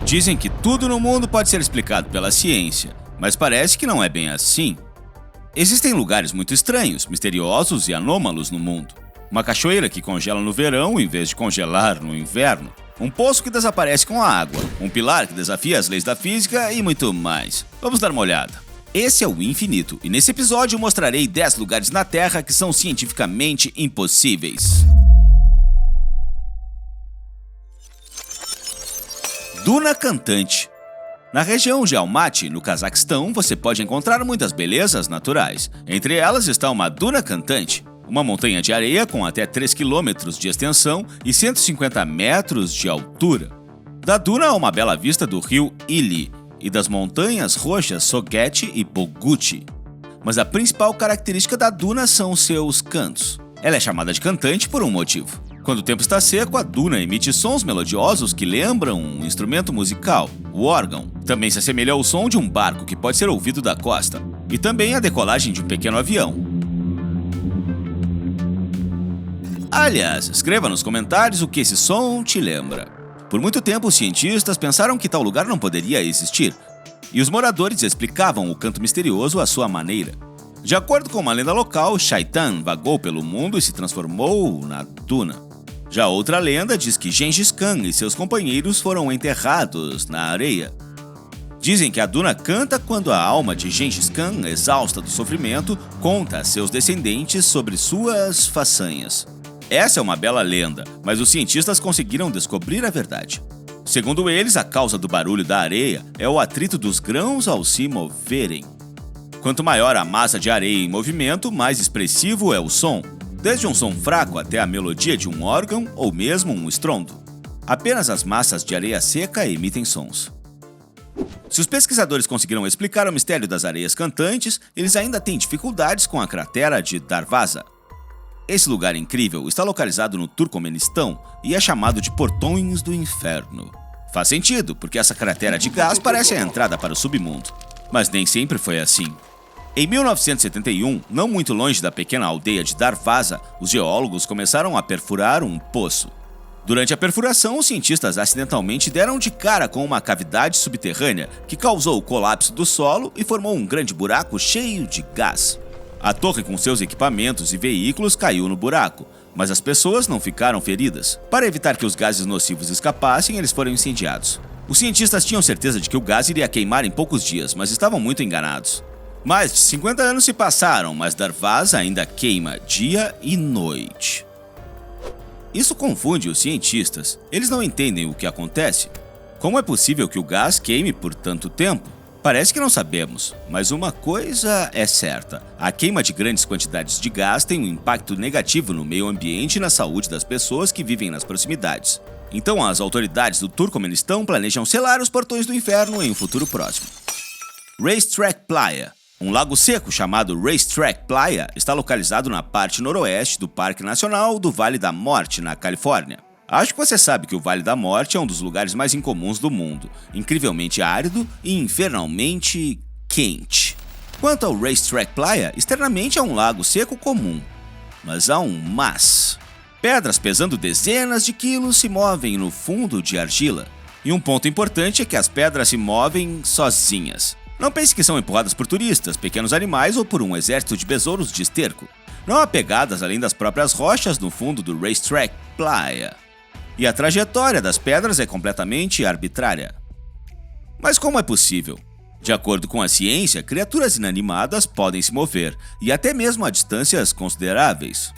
Dizem que tudo no mundo pode ser explicado pela ciência, mas parece que não é bem assim. Existem lugares muito estranhos, misteriosos e anômalos no mundo. Uma cachoeira que congela no verão em vez de congelar no inverno. Um poço que desaparece com a água. Um pilar que desafia as leis da física e muito mais. Vamos dar uma olhada. Esse é o Infinito, e nesse episódio mostrarei 10 lugares na Terra que são cientificamente impossíveis. Duna Cantante. Na região de Almaty, no Cazaquistão, você pode encontrar muitas belezas naturais. Entre elas está uma duna cantante, uma montanha de areia com até 3 km de extensão e 150 metros de altura. Da duna há uma bela vista do rio Ili e das montanhas roxas Soguete e Boguti. Mas a principal característica da duna são seus cantos. Ela é chamada de cantante por um motivo. Quando o tempo está seco, a duna emite sons melodiosos que lembram um instrumento musical, o órgão. Também se assemelha ao som de um barco que pode ser ouvido da costa, e também a decolagem de um pequeno avião. Aliás, escreva nos comentários o que esse som te lembra. Por muito tempo, os cientistas pensaram que tal lugar não poderia existir, e os moradores explicavam o canto misterioso à sua maneira. De acordo com uma lenda local, Shaitan vagou pelo mundo e se transformou na duna. Já outra lenda diz que Gengis Khan e seus companheiros foram enterrados na areia. Dizem que a duna canta quando a alma de Gengis Khan, exausta do sofrimento, conta a seus descendentes sobre suas façanhas. Essa é uma bela lenda, mas os cientistas conseguiram descobrir a verdade. Segundo eles, a causa do barulho da areia é o atrito dos grãos ao se moverem. Quanto maior a massa de areia em movimento, mais expressivo é o som, desde um som fraco até a melodia de um órgão ou mesmo um estrondo. Apenas as massas de areia seca emitem sons. Se os pesquisadores conseguiram explicar o mistério das areias cantantes, eles ainda têm dificuldades com a cratera de Darvaza. Esse lugar incrível está localizado no Turcomenistão e é chamado de Portões do Inferno. Faz sentido, porque essa cratera de gás parece a entrada para o submundo. Mas nem sempre foi assim. Em 1971, não muito longe da pequena aldeia de Darvaza, os geólogos começaram a perfurar um poço. Durante a perfuração, os cientistas acidentalmente deram de cara com uma cavidade subterrânea que causou o colapso do solo e formou um grande buraco cheio de gás. A torre com seus equipamentos e veículos caiu no buraco, mas as pessoas não ficaram feridas. Para evitar que os gases nocivos escapassem, eles foram incendiados. Os cientistas tinham certeza de que o gás iria queimar em poucos dias, mas estavam muito enganados. Mais de 50 anos se passaram, mas Darvaza ainda queima dia e noite. Isso confunde os cientistas. Eles não entendem o que acontece. Como é possível que o gás queime por tanto tempo? Parece que não sabemos, mas uma coisa é certa. A queima de grandes quantidades de gás tem um impacto negativo no meio ambiente e na saúde das pessoas que vivem nas proximidades. Então as autoridades do Turcomenistão planejam selar os portões do inferno em um futuro próximo. Racetrack Playa. Um lago seco chamado Racetrack Playa está localizado na parte noroeste do Parque Nacional do Vale da Morte, na Califórnia. Acho que você sabe que o Vale da Morte é um dos lugares mais incomuns do mundo, incrivelmente árido e infernalmente quente. Quanto ao Racetrack Playa, externamente é um lago seco comum, mas há um mas. Pedras pesando dezenas de quilos se movem no fundo de argila. E um ponto importante é que as pedras se movem sozinhas. Não pense que são empurradas por turistas, pequenos animais ou por um exército de besouros de esterco. Não há pegadas além das próprias rochas no fundo do Racetrack Playa. E a trajetória das pedras é completamente arbitrária. Mas como é possível? De acordo com a ciência, criaturas inanimadas podem se mover, e até mesmo a distâncias consideráveis.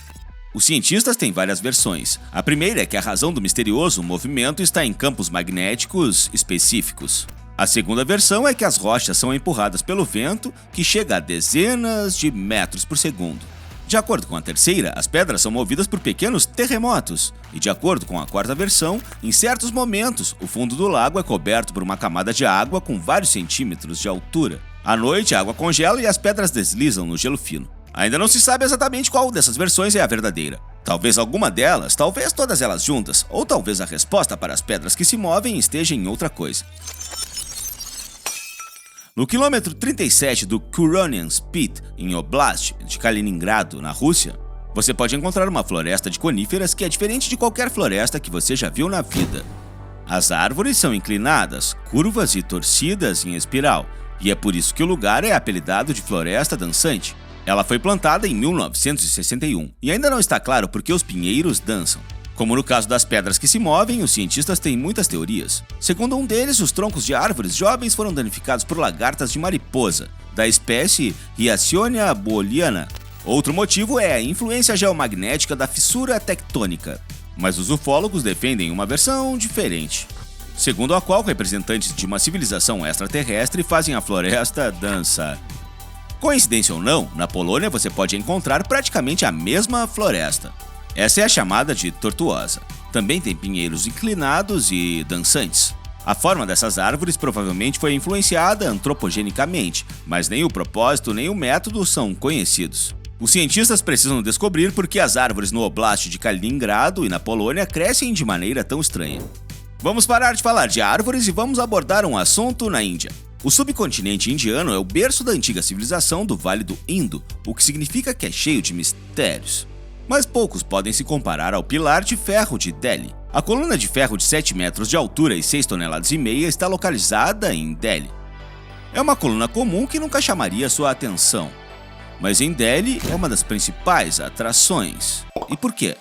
Os cientistas têm várias versões. A primeira é que a razão do misterioso movimento está em campos magnéticos específicos. A segunda versão é que as rochas são empurradas pelo vento, que chega a dezenas de metros por segundo. De acordo com a terceira, as pedras são movidas por pequenos terremotos. E de acordo com a quarta versão, em certos momentos, o fundo do lago é coberto por uma camada de água com vários centímetros de altura. À noite, a água congela e as pedras deslizam no gelo fino. Ainda não se sabe exatamente qual dessas versões é a verdadeira. Talvez alguma delas, talvez todas elas juntas, ou talvez a resposta para as pedras que se movem esteja em outra coisa. No quilômetro 37 do Curonian Spit, em Oblast de Kaliningrado, na Rússia, você pode encontrar uma floresta de coníferas que é diferente de qualquer floresta que você já viu na vida. As árvores são inclinadas, curvas e torcidas em espiral, e é por isso que o lugar é apelidado de Floresta Dançante. Ela foi plantada em 1961 e ainda não está claro por que os pinheiros dançam. Como no caso das pedras que se movem, os cientistas têm muitas teorias. Segundo um deles, os troncos de árvores jovens foram danificados por lagartas de mariposa, da espécie Hyacinthia booliana. Outro motivo é a influência geomagnética da fissura tectônica. Mas os ufólogos defendem uma versão diferente, segundo a qual representantes de uma civilização extraterrestre fazem a floresta dançar. Coincidência ou não, na Polônia você pode encontrar praticamente a mesma floresta. Essa é a chamada de tortuosa. Também tem pinheiros inclinados e dançantes. A forma dessas árvores provavelmente foi influenciada antropogenicamente, mas nem o propósito nem o método são conhecidos. Os cientistas precisam descobrir por que as árvores no Oblast de Kaliningrado e na Polônia crescem de maneira tão estranha. Vamos parar de falar de árvores e vamos abordar um assunto na Índia. O subcontinente indiano é o berço da antiga civilização do Vale do Indo, o que significa que é cheio de mistérios. Mas poucos podem se comparar ao pilar de ferro de Delhi. A coluna de ferro de 7 metros de altura e 6,5 toneladas está localizada em Delhi. É uma coluna comum que nunca chamaria sua atenção, mas em Delhi é uma das principais atrações. E por quê?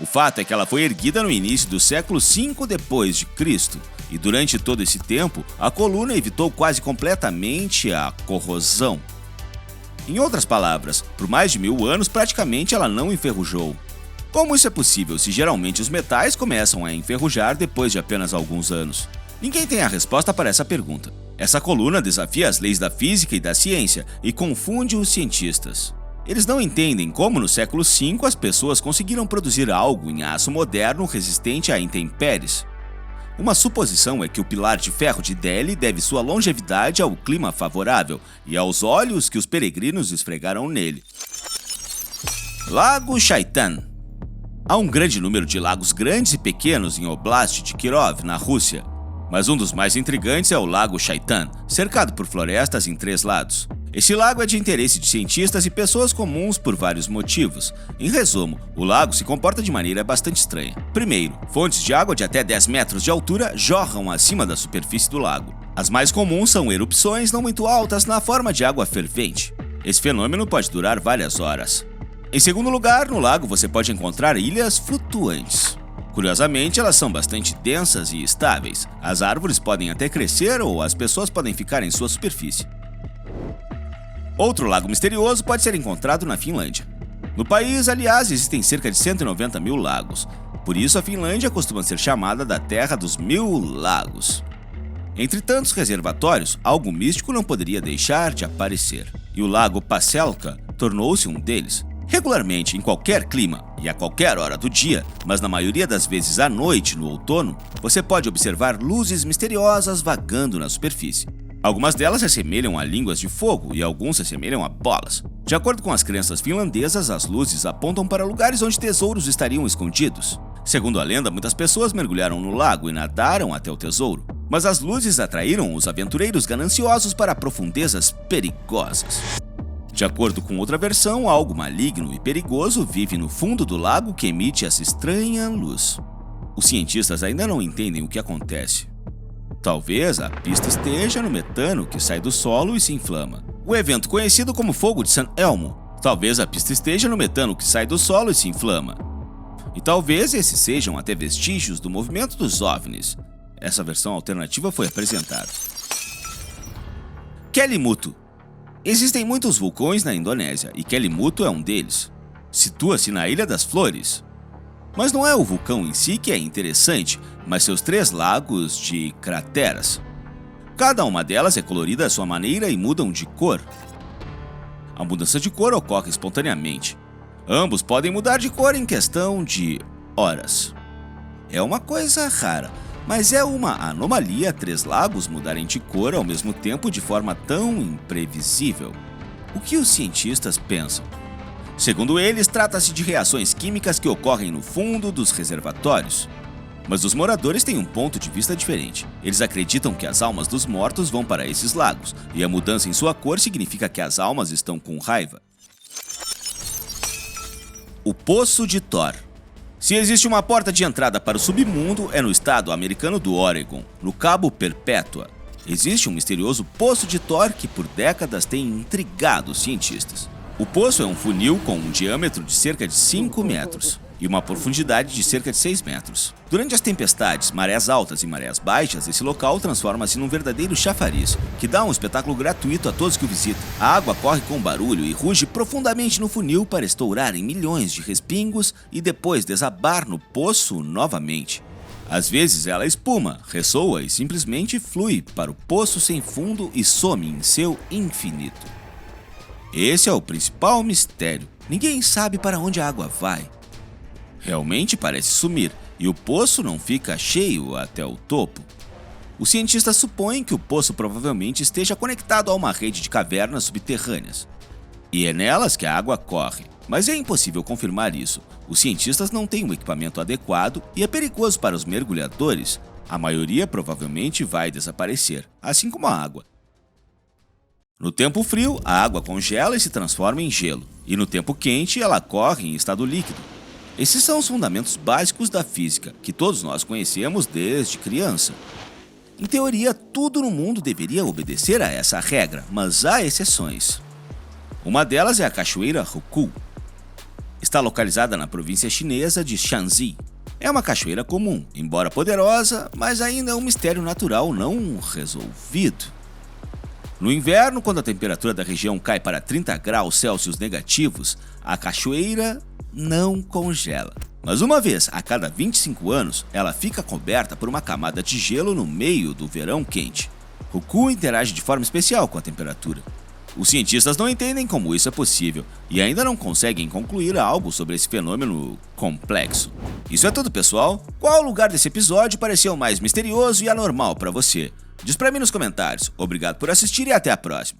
O fato é que ela foi erguida no início do século V d.C., e durante todo esse tempo, a coluna evitou quase completamente a corrosão. Em outras palavras, por mais de 1000 anos praticamente ela não enferrujou. Como isso é possível se geralmente os metais começam a enferrujar depois de apenas alguns anos? Ninguém tem a resposta para essa pergunta. Essa coluna desafia as leis da física e da ciência e confunde os cientistas. Eles não entendem como no século V as pessoas conseguiram produzir algo em aço moderno resistente a intempéries. Uma suposição é que o pilar de ferro de Delhi deve sua longevidade ao clima favorável e aos olhos que os peregrinos esfregaram nele. Lago Shaitan. Há um grande número de lagos grandes e pequenos em Oblast de Kirov, na Rússia, mas um dos mais intrigantes é o Lago Shaitan, cercado por florestas em 3 lados. Esse lago é de interesse de cientistas e pessoas comuns por vários motivos. Em resumo, o lago se comporta de maneira bastante estranha. Primeiro, fontes de água de até 10 metros de altura jorram acima da superfície do lago. As mais comuns são erupções não muito altas na forma de água fervente. Esse fenômeno pode durar várias horas. Em segundo lugar, no lago você pode encontrar ilhas flutuantes. Curiosamente, elas são bastante densas e estáveis. As árvores podem até crescer ou as pessoas podem ficar em sua superfície. Outro lago misterioso pode ser encontrado na Finlândia. No país, aliás, existem cerca de 190 mil lagos. Por isso, a Finlândia costuma ser chamada da Terra dos 1000 Lagos. Entre tantos reservatórios, algo místico não poderia deixar de aparecer. E o lago Paselka tornou-se um deles. Regularmente, em qualquer clima e a qualquer hora do dia, mas na maioria das vezes à noite no outono, você pode observar luzes misteriosas vagando na superfície. Algumas delas se assemelham a línguas de fogo e alguns se assemelham a bolas. De acordo com as crenças finlandesas, as luzes apontam para lugares onde tesouros estariam escondidos. Segundo a lenda, muitas pessoas mergulharam no lago e nadaram até o tesouro, mas as luzes atraíram os aventureiros gananciosos para profundezas perigosas. De acordo com outra versão, algo maligno e perigoso vive no fundo do lago que emite essa estranha luz. Os cientistas ainda não entendem o que acontece. Talvez a pista esteja no metano que sai do solo e se inflama. O evento conhecido como Fogo de San Elmo. Talvez a pista esteja no metano que sai do solo e se inflama. E talvez esses sejam até vestígios do movimento dos OVNIs. Essa versão alternativa foi apresentada. Kelimutu. Existem muitos vulcões na Indonésia e Kelimutu é um deles. Situa-se na Ilha das Flores. Mas não é o vulcão em si que é interessante, mas seus 3 lagos de crateras. Cada uma delas é colorida à sua maneira e mudam de cor. A mudança de cor ocorre espontaneamente. Ambos podem mudar de cor em questão de horas. É uma coisa rara, mas é uma anomalia 3 lagos mudarem de cor ao mesmo tempo de forma tão imprevisível. O que os cientistas pensam? Segundo eles, trata-se de reações químicas que ocorrem no fundo dos reservatórios. Mas os moradores têm um ponto de vista diferente. Eles acreditam que as almas dos mortos vão para esses lagos, e a mudança em sua cor significa que as almas estão com raiva. O Poço de Thor. Se existe uma porta de entrada para o submundo, é no estado americano do Oregon, no Cabo Perpétua. Existe um misterioso poço de Thor que por décadas tem intrigado os cientistas. O poço é um funil com um diâmetro de cerca de 5 metros e uma profundidade de cerca de 6 metros. Durante as tempestades, marés altas e marés baixas, esse local transforma-se num verdadeiro chafariz, que dá um espetáculo gratuito a todos que o visitam. A água corre com barulho e ruge profundamente no funil para estourar em milhões de respingos e depois desabar no poço novamente. Às vezes ela espuma, ressoa e simplesmente flui para o poço sem fundo e some em seu infinito. Esse é o principal mistério. Ninguém sabe para onde a água vai. Realmente parece sumir, e o poço não fica cheio até o topo. Os cientistas supõem que o poço provavelmente esteja conectado a uma rede de cavernas subterrâneas. E é nelas que a água corre, mas é impossível confirmar isso. Os cientistas não têm um equipamento adequado e é perigoso para os mergulhadores. A maioria provavelmente vai desaparecer, assim como a água. No tempo frio, a água congela e se transforma em gelo, e no tempo quente ela corre em estado líquido. Esses são os fundamentos básicos da física, que todos nós conhecemos desde criança. Em teoria, tudo no mundo deveria obedecer a essa regra, mas há exceções. Uma delas é a Cachoeira Hukou. Está localizada na província chinesa de Shanxi. É uma cachoeira comum, embora poderosa, mas ainda é um mistério natural não resolvido. No inverno, quando a temperatura da região cai para 30 graus Celsius negativos, a cachoeira não congela. Mas uma vez a cada 25 anos, ela fica coberta por uma camada de gelo no meio do verão quente. Hukou interage de forma especial com a temperatura. Os cientistas não entendem como isso é possível e ainda não conseguem concluir algo sobre esse fenômeno complexo. Isso é tudo, pessoal. Qual lugar desse episódio pareceu mais misterioso e anormal para você? Diz pra mim nos comentários. Obrigado por assistir e até a próxima.